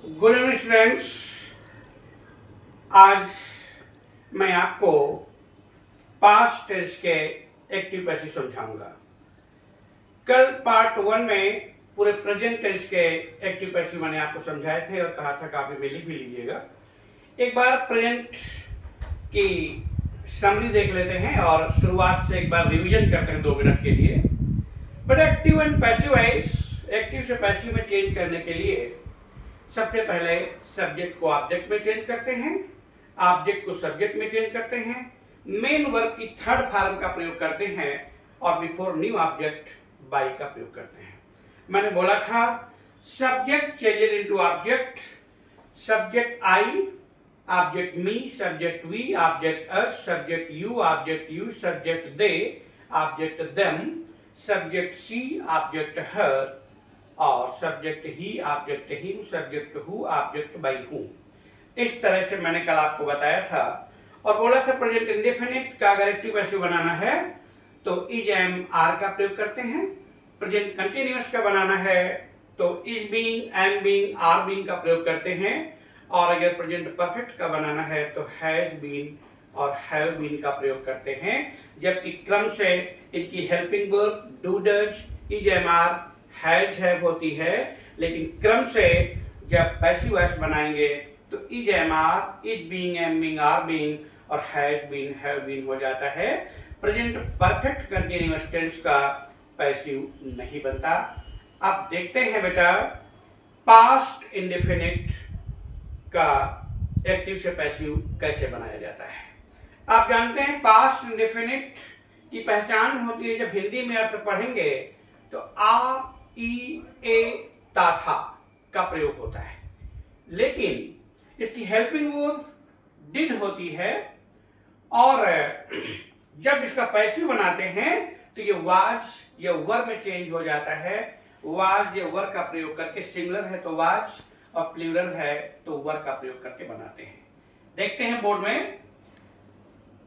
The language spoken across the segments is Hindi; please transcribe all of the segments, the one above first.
Good evening students. आज मैं आपको पास्ट टेंस के एक्टिव पैसिव समझाऊंगा। कल पार्ट 1 में पूरे प्रेजेंट टेंस के एक्टिव पैसिव मैंने आपको समझाए थे और कहा था काफी में लिख भी लीजिएगा। एक बार प्रेजेंट की समरी देख लेते हैं और शुरुआत से एक बार रिवीजन करते हैं 2 मिनट के लिए। But active and passive wise active से पैसिव में चेंज करने के लिए सबसे पहले सब्जेक्ट को ऑब्जेक्ट में चेंज करते हैं, ऑब्जेक्ट को सब्जेक्ट में चेंज करते हैं, मेन वर्ब की थर्ड फॉर्म का प्रयोग करते हैं और बिफोर न्यू ऑब्जेक्ट बाई का प्रयोग करते हैं। मैंने बोला था subject changes into object, subject I, object me, subject we, object us, subject you, object you, subject they, object them, subject she, object her और subject he, object him, subject who, object by whom. इस तरह से मैंने कल आपको बताया था और बोला था प्रेजेंट इंडेफिनिट का अगर एक्टिव पैसिव बनाना है तो इज एम आर का प्रयोग करते हैं। प्रेजेंट कंटिन्यूअस का बनाना है तो is being, am being, are being का प्रयोग करते हैं और अगर प्रेजेंट परफेक्ट का बनाना है तो हैज बीन और हैव बीन का प्रयोग करते हैं। जबकि क्रम से इनकी helping verb do, does, is am are, has have होती है, लेकिन क्रम से जब पैसिव वॉइस बनाएंगे तो is am are, is being, am being, are being और हैज बीन, हैव बीन हो जाता है। प्रेजेंट परफेक्ट कंटिन्यूअस टेंस का पैसिव नहीं बनता। अब देखते हैं बेटा पास्ट इंडेफिनिट का एक्टिव से पैसिव कैसे बनाया जाता है। आप जानते हैं पास्ट इंडेफिनिट की पहचान होती है, जब हिंदी में अर्थ पढ़ेंगे तो आ, ई, ए, ता, था का प्रयोग होता है, लेकिन इसकी हेल्पिंग वर्ब डिड होती है और जब इसका पैसिव बनाते हैं तो ये वाज या वर में चेंज हो जाता है। वाज या वर का प्रयोग करके, सिंगुलर है तो वाज और प्लूरल है तो वर का प्रयोग करके बनाते हैं। देखते हैं बोर्ड में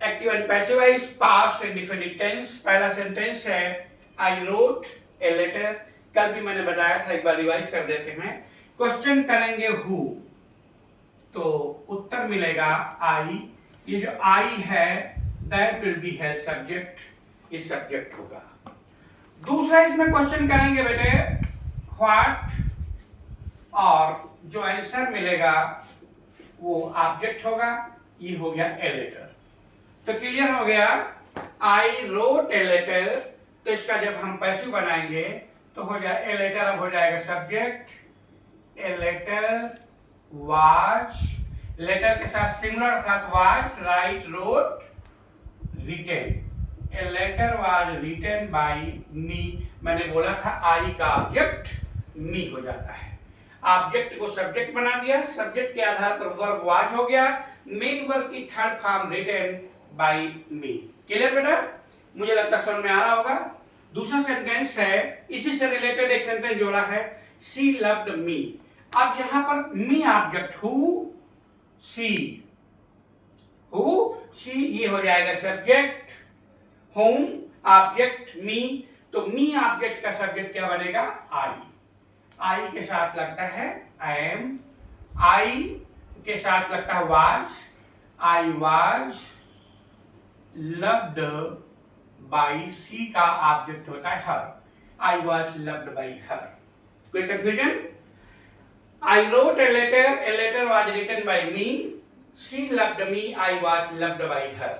active and passive wise past indefinite tense. पहला सेंटेंस है आई रोट ए लेटर। कल भी मैंने बताया था, एक बार रिवाइज कर देते हैं। क्वेश्चन करेंगे हु तो उत्तर मिलेगा आई। ये जो आई है that will be held subject, इस सब्जेक्ट होगा। दूसरा इसमें क्वेश्चन करेंगे बेटे व्हाट और जो आंसर मिलेगा वो ऑब्जेक्ट होगा। ये हो गया ए लेटर। तो क्लियर हो गया आई रोट ए लेटर। तो इसका जब हम पैसिव बनाएंगे तो हो जाए ए लेटर, अब हो जाएगा subject. A letter was, letter के साथ सिंगुलर अर्थात was, write, wrote, written. A letter was written by me. मैंने बोला था आई का ऑब्जेक्ट मी हो जाता है। ऑब्जेक्ट को सब्जेक्ट बना दिया, सब्जेक्ट के आधार पर वर्ब वाज हो गया, मेन वर्ब की third form retain by me. Clear बेटा? मुझे लगता है समझ में आ रहा होगा। दूसरा सेंटेंस है, इसी से रिलेटेड एक सेंटेंस जोड़ा है, शी लव्ड मी। अब यहां पर मी ऑब्जेक्ट, हु, शी, ये हो जाएगा सब्जेक्ट, होम ऑब्जेक्ट मी। तो मी ऑब्जेक्ट का सब्जेक्ट क्या बनेगा? आई। आई के साथ लगता है एम, आई के साथ लगता है was, I was loved by. She का ऑब्जेक्ट होता है her, I was loved by her. कोई confusion? I wrote a letter was written by me, she loved me, I was loved by her.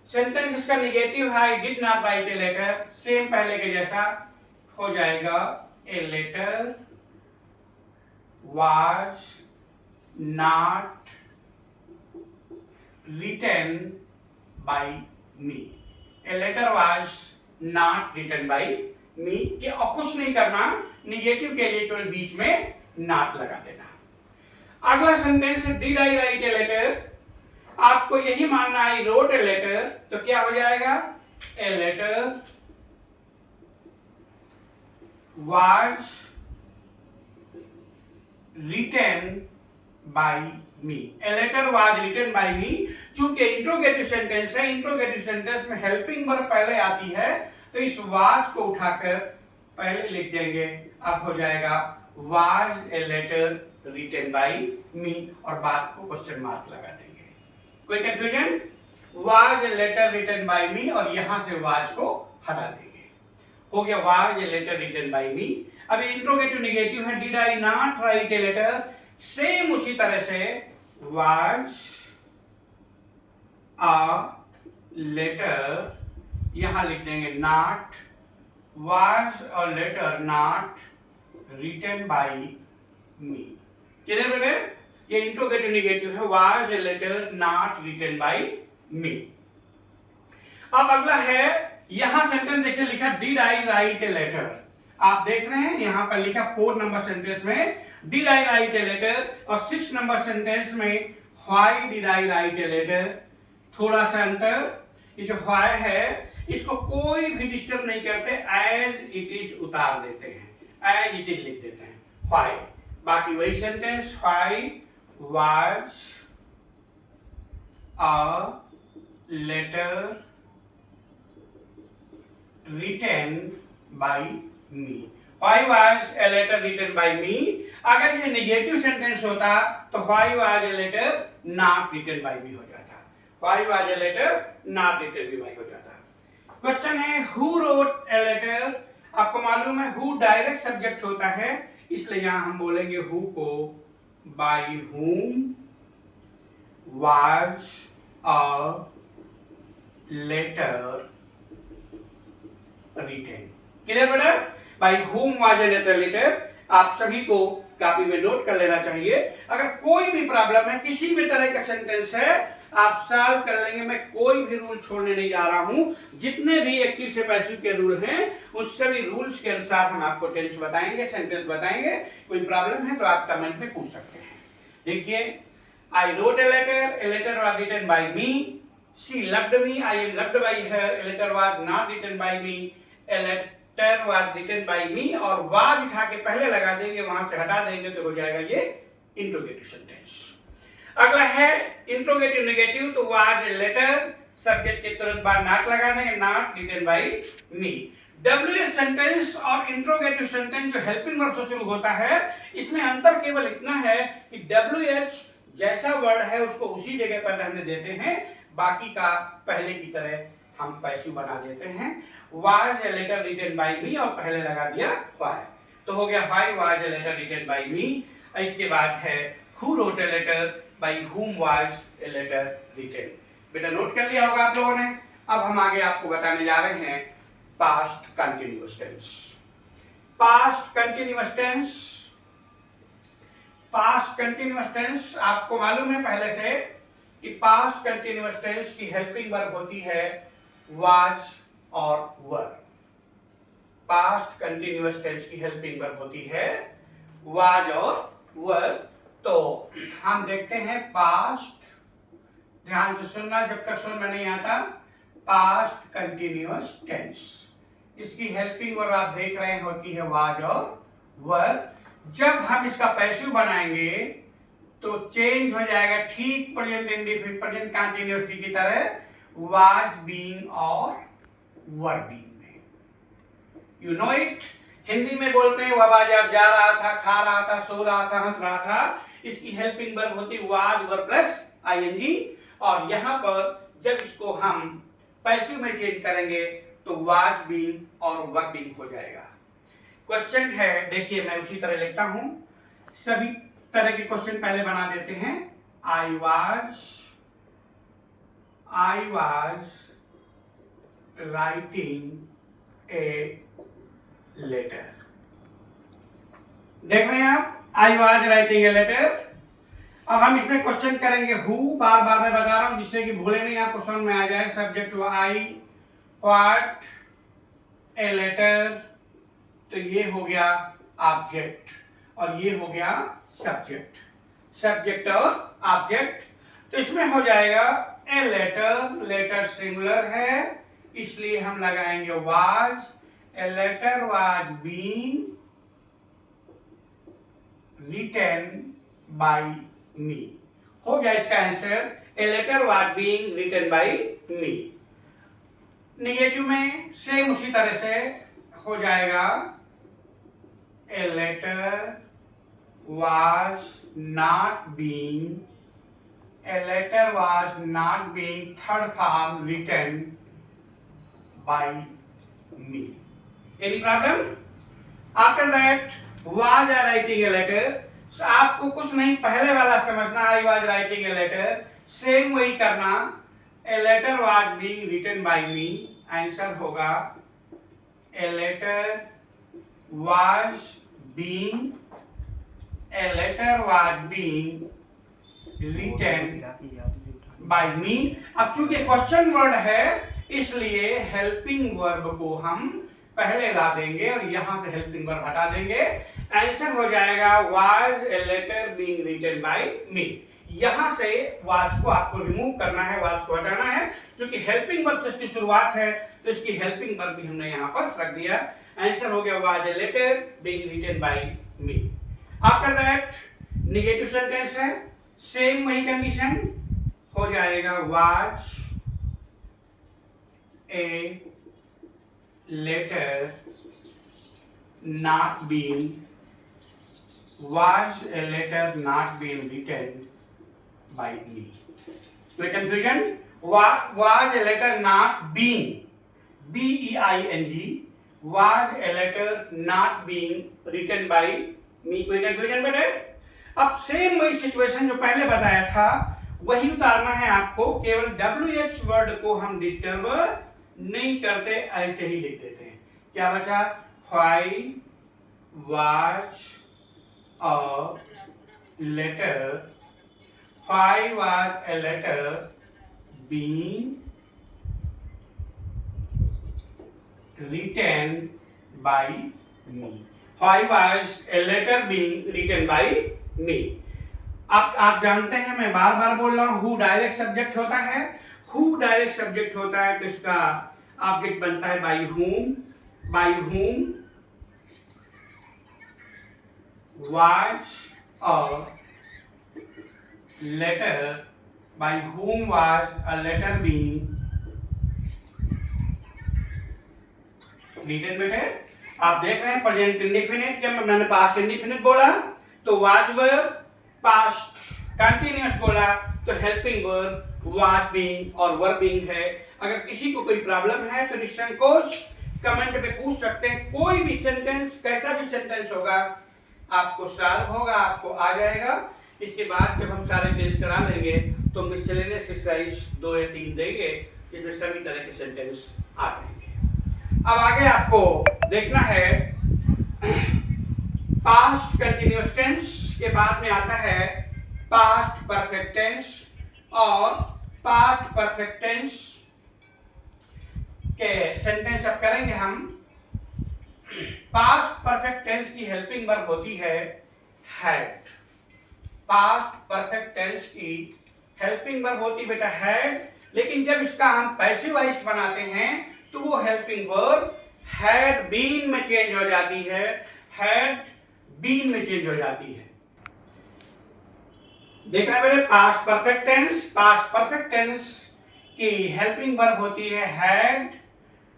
Sentence इसका निगेटिव है, I did not write a letter, same पहले के जैसा हो जाएगा। A letter was not written by me. A letter was not written by me। कि अब कुछ नहीं करना, निगेटिव के लिए केवल बीच में नॉट लगा देना। अगला sentence did I write a letter. आपको यही मानना आई रोट ए लेटर, तो क्या हो जाएगा? A letter was written by me। A letter was written by me। चूंकि इंट्रोगेटिव सेंटेंस है, इंट्रोगेटिव सेंटेंस में हेल्पिंग वर्ब पहले आती है, तो इस वाज को उठाकर पहले लिख देंगे अब हो जाएगा was a letter written by me और बाद को क्वेश्चन मार्क लगा देंगे। कोई confusion? Was a letter written by me और यहां से वाज को हटा देंगे। हो गया was a letter written by me. अब इंट्रोगेटिव नेगेटिव है, did I not write a letter, same उसी तरह से वाज अ लेटर, यहां लिख देंगे not, was a letter not written by me. Clear बेटे? ये इंट्रोगेटिव नेगेटिव है, was a letter not written by me. अब अगला है, यहां सेंटेंस देखिए लिखा did I write a letter. आप देख रहे हैं यहां पर लिखा 4 नंबर सेंटेंस में did I write a letter और 6 नंबर सेंटेंस में why did I write a letter. थोड़ा सा अंतर, ये जो व्हाई है इसको कोई भी डिस्टर्ब नहीं करते, एज इट इज उतार देते हैं, एज इट इज लिख देते हैं व्हाई। बाकी वही sentence, why was a letter written by me. Why was a letter written by me. अगर ये नेगेटिव सेंटेंस होता तो why was a letter not written by me हो जाता, why was a letter not written by हो जाता। क्वेश्चन है हु रोट ए लेटर। आपको मालूम है हु डायरेक्ट सब्जेक्ट होता है, इसलिए यहां हम बोलेंगे हु को by whom was a letter written. Clear बेटा? By whom was a letter written. आप सभी को कॉपी में नोट कर लेना चाहिए। अगर कोई भी प्रॉब्लम है, किसी भी तरह का सेंटेंस है, आप सॉल्व कर लेंगे। मैं कोई भी रूल छोड़ने नहीं जा रहा हूं, जितने भी एक्टिव से पैसिव के रूल हैं उन सभी रूल्स के अनुसार हम आपको टेंस बताएंगे, सेंटेंस बताएंगे। कोई प्रॉब्लम है तो आप कमेंट में पूछ सकते हैं। देखिए, I wrote a letter was written by me, she loved me, I am loved by her, a letter was not written by me, a letter was written by me, और वाज उठा के पहले लगा देंगे, वहां से हटा देंगे तो हो जाएगा ये इंट्रोगेटिव सेंटेंस। अगला है इंट्रोगेटिव नेगेटिव, तो वाज ए लेटर, सब्जेक्ट के तुरंत बाद नॉट लगा देंगे, not written by me. WH sentence और इंट्रोगेटिव सेंटेंस जो हेल्पिंग वर्ब से शुरू होता है, इसमें अंतर केवल इतना है कि डब्ल्यूएच जैसा वर्ड है उसको उसी जगह पर रहने देते हैं, बाकी का पहले की तरह हम पैसिव बना देते हैं। Was a letter written by me और पहले लगा दिया व्हाई, तो हो गया why was a letter written by me. इसके बाद है who wrote a letter, by whom was a letter written. बेटा नोट कर लिया होगा आप लोगों ने। अब हम आगे आपको बताने जा रहे हैं past continuous tense. Past continuous tense, past continuous tense आपको मालूम है पहले से कि पास्ट कंटिन्यूअस टेंस की हेल्पिंग वर्ब होती है वाज और वर। पास्ट कंटिन्यूअस टेंस की हेल्पिंग वर्ब होती है वाज और वर। तो हम देखते हैं पास्ट, ध्यान से सुनना जब तक समझ में नहीं आता। पास्ट कंटिन्यूअस टेंस, इसकी हेल्पिंग वर्ब आप देख रहे हैं होती है वाज और वर। जब हम इसका पैसिव बनाएंगे तो चेंज हो जाएगा ठीक प्रेजेंट इंडेफिनिट, प्रेजेंट कंटीन्यूअस की तरह, वाज बीइंग और वर बीइंग में। You know it. हिंदी में बोलते हैं वह बाजार जा रहा था, खा रहा था, सो रहा था, हंस रहा था। इसकी हेल्पिंग वर्ब होती है वाज वर प्लस आईएनजी, और यहां पर जब इसको हम पैसिव में चेंज करेंगे तो वाज बीइंग और वर बीइंग हो जाएगा। क्वेश्चन है, देखिए मैं उसी तरह लिखता हूं, सभी तरह के क्वेश्चन पहले बना देते हैं। I was writing a letter. देख रहे हैं आप, I was writing a letter. अब हम इसमें क्वेश्चन करेंगे हु, बार बार मैं बता रहा हूं जिससे कि भूले नहीं, आपको समझ में आ जाए। Subject I, what a letter, तो ये हो गया ऑब्जेक्ट और ये हो गया सब्जेक्ट, सब्जेक्ट और ऑब्जेक्ट। तो इसमें हो जाएगा ए लेटर, लेटर सिंगुलर है इसलिए हम लगाएंगे was. A letter was being written by me, हो गया इसका answer. A letter was being written by me. Negative में सेम उसी तरह से हो जाएगा, a letter was not being third form written by me. Any problem? After that, was writing a letter. So, आपको कुछ नहीं, पहले वाला समझना, I was writing a letter. Same वही करना, a letter was being written by me. Answer होगा a letter was being written by me. अब चूंकि क्वेश्चन वर्ड है इसलिए हेल्पिंग वर्ब को हम पहले ला देंगे और यहां से हेल्पिंग वर्ब हटा देंगे। आंसर हो जाएगा was a letter being written by me। यहां से was को आपको रिमूव करना है, was को हटाना है, क्योंकि हेल्पिंग वर्ब से इसकी शुरुआत है तो इसकी हेल्पिंग वर्ब भी हमने यहां पर रख दिया। आंसर हो गया was a letter being written by me। After that negative sentence है, सेम वही कंडीशन हो जाएगा was a letter not being written by me। कोई confusion? was a letter not being, BEING, was a letter not being written by me। कोई कंफ्यूजन बेटे? अब सेम वही सिचुएशन जो पहले बताया था वही उतारना है आपको, केवल WH वर्ड को हम डिस्टर्ब नहीं करते, ऐसे ही लिख देते हैं। क्या बचा? Why was a letter being written by me? Why was a letter being written by me? अब आप जानते हैं, मैं बार बार बोल रहा हूं, हु डायरेक्ट सब्जेक्ट होता है। हु डायरेक्ट सब्जेक्ट होता है तो इसका ऑब्जेक्ट बनता है bye whom was a letter being written। बेटे आप देख रहे हैं प्रेजेंट इंडेफिनिट, जब मैंने पास्ट इंडेफिनिट बोला तो वाज वर्ब, पास्ट कंटीन्यूअस बोला तो हेल्पिंग वर्ब वाज बीइंग और वर्ब बीइंग है। अगर किसी को कोई प्रॉब्लम है तो निसंकोच कमेंट में पूछ सकते हैं। कोई भी सेंटेंस, कैसा भी सेंटेंस होगा आपको सॉल्व होगा, आपको आ जाएगा। इसके बाद जब हम सारे टेस्ट करा लेंगे तो मिसलेनियस एक्सरसाइज 2 या 3 देंगे जिसमें सभी तरह के सेंटेंस आ जाएंगे। अब आगे आपको देखना है पास्ट कंटिन्यूअस टेंस के बाद में आता है पास्ट परफेक्ट टेंस, और पास्ट परफेक्ट टेंस के सेंटेंस अब करेंगे हम। पास्ट परफेक्ट टेंस की हेल्पिंग वर्ब होती है हैड। पास्ट परफेक्ट टेंस की हेल्पिंग वर्ब होती बेटा हैड, लेकिन जब इसका हम पैसिव वॉइस बनाते हैं तो वो हेल्पिंग वर्ब हैड बीन में चेंज हो जाती है, हैड बीन में चेंज हो जाती है। देखना है बेटे past perfect tense, past perfect tense की हेल्पिंग वर्ब होती है हैड,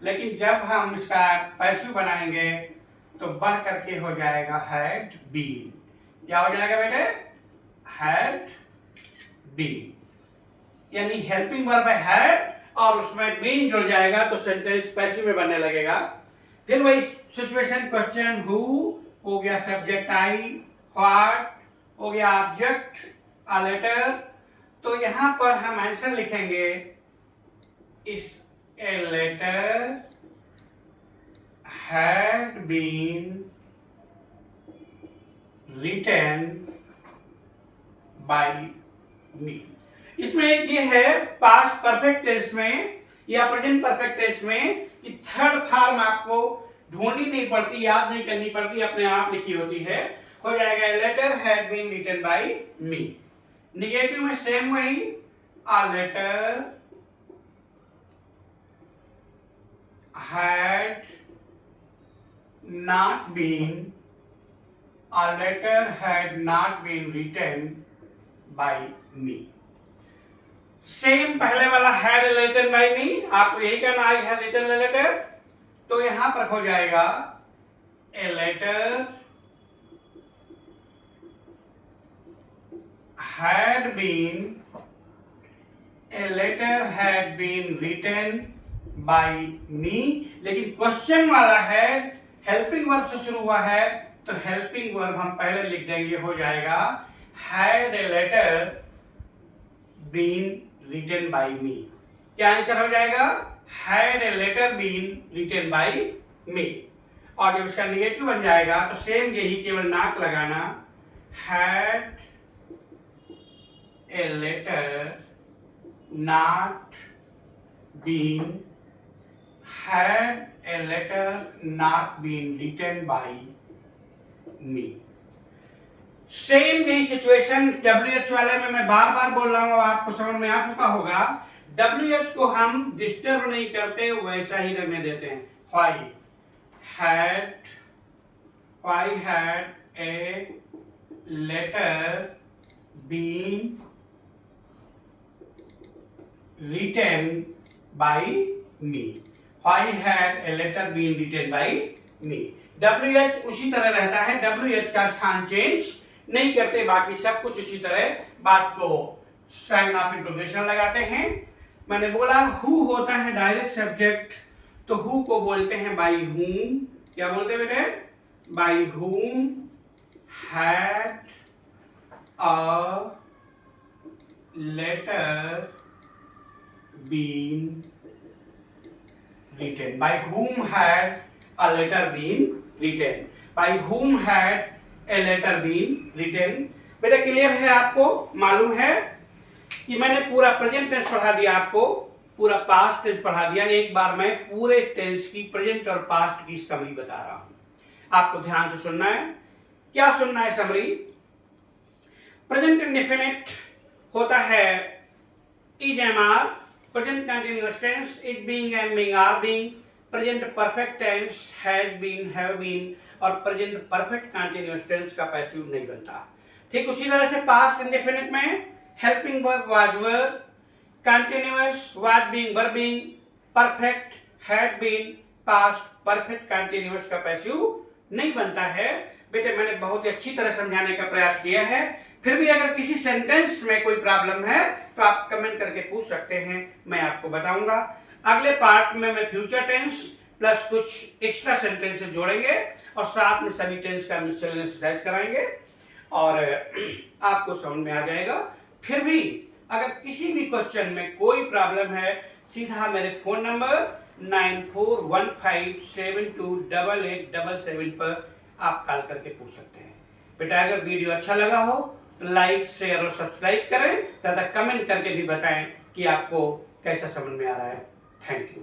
लेकिन जब हम इसका पैसिव बनाएंगे तो बढ़ करके हो जाएगा हैड बीन। क्या हो जाएगा बेटे? हैड बीन, यानी हेल्पिंग वर्ब है हैड और उसमें बीन जुड़ जाएगा तो सेंटेंस पैसिव में बनने लगेगा। फिर वही सिचुएशन, क्वेश्चन हु हो गया, सब्जेक्ट आई, व्हाट हो गया ऑब्जेक्ट अ लेटर। तो यहां पर हम आंसर लिखेंगे इस a letter had been written by me. इसमें एक ये है पास्ट परफेक्ट टेंस में या प्रेजेंट परफेक्ट टेंस में कि थर्ड फॉर्म आपको ढूंढनी नहीं पड़ती, याद नहीं करनी पड़ती, अपने आप लिखी होती है। हो जाएगा letter had been written by me. Negative में सेम वही, a letter had not been, a letter had not been written by me. Same पहले वाला हैड रिटन बाय मी, आपको यही करना, I have written a letter. तो यहां पर हो जाएगा a letter had been, a letter had been written by me, लेकिन क्वेश्चन वाला है, हेल्पिंग वर्ब से शुरू हुआ है, तो हेल्पिंग वर्ब हम पहले लिख देंगे, हो जाएगा had a letter been written by me। क्या आंसर हो जाएगा? had a letter been written by me। और जब इसका निगेटिव बन जाएगा तो सेम यही, केवल नाक लगाना, had a letter not been, had a letter not been written by me। Same यही सिचुएशन WH वाले में मैं बार बार बोल रहा हूं, आपको समझ में आ चुका होगा। WH को हम डिस्टर्ब नहीं करते, वैसा ही रहने देते हैं। why had a letter been written by me, why had a letter been written by me। WH उसी तरह रहता है, WH का स्थान चेंज नहीं करते, बाकी सब कुछ उसी तरह। बात को साइन ऑफ इंट्रोगेशन लगाते हैं। मैंने बोला हु होता है डायरेक्ट सब्जेक्ट, तो हु को बोलते हैं बाई whom। क्या बोलते हैं बेटे? By whom had a letter been written, by whom had a letter been written, by whom had a letter been written। बेटा क्लियर है? आपको मालूम है कि मैंने पूरा प्रेजेंट टेंस पढ़ा दिया, आपको पूरा पास्ट टेंस पढ़ा दिया। एक बार मैं पूरे टेंस की, प्रेजेंट और पास्ट की समरी बता रहा हूं, आपको ध्यान से सुनना है। क्या सुनना है समरी? प्रेजेंट इंडेफिनिट होता है is, am, are. Present continuous tense is, being, am, being, are, being. Present perfect tense has been, have been. और प्रेजेंट परफेक्ट कंटिन्यूअस टेंस का पैसिव नहीं बनता। ठीक उसी तरह से पास्ट इंडेफिनिट में helping verb was were, continuous was being, were being, perfect had been, past perfect continuous का पैसिव नहीं बनता है। बेटे मैंने बहुत ही अच्छी तरह समझाने का प्रयास किया है, फिर भी अगर किसी सेंटेंस में कोई प्रॉब्लम है तो आप कमेंट करके पूछ सकते हैं, मैं आपको बताऊंगा। अगले पार्ट में मैं फ्यूचर टेंस प्लस कुछ एक्स्ट्रा सेंटेंसेस जोड़ेंगे और साथ में सभी टेंस का मिसलेनियस एक्सरसाइज कराएंगे और आपको समझ में आ जाएगा। फिर भी अगर किसी भी क्वेश्चन में कोई प्रॉब्लम है, सीधा मेरे फोन नंबर 9415728877 पर आप कॉल करके पूछ सकते हैं। बेटा अगर वीडियो अच्छा लगा हो तो लाइक, शेयर और सब्सक्राइब करें तथा कमेंट करके भी बताएं कि आपको कैसा समझ में आ रहा है। Thank you.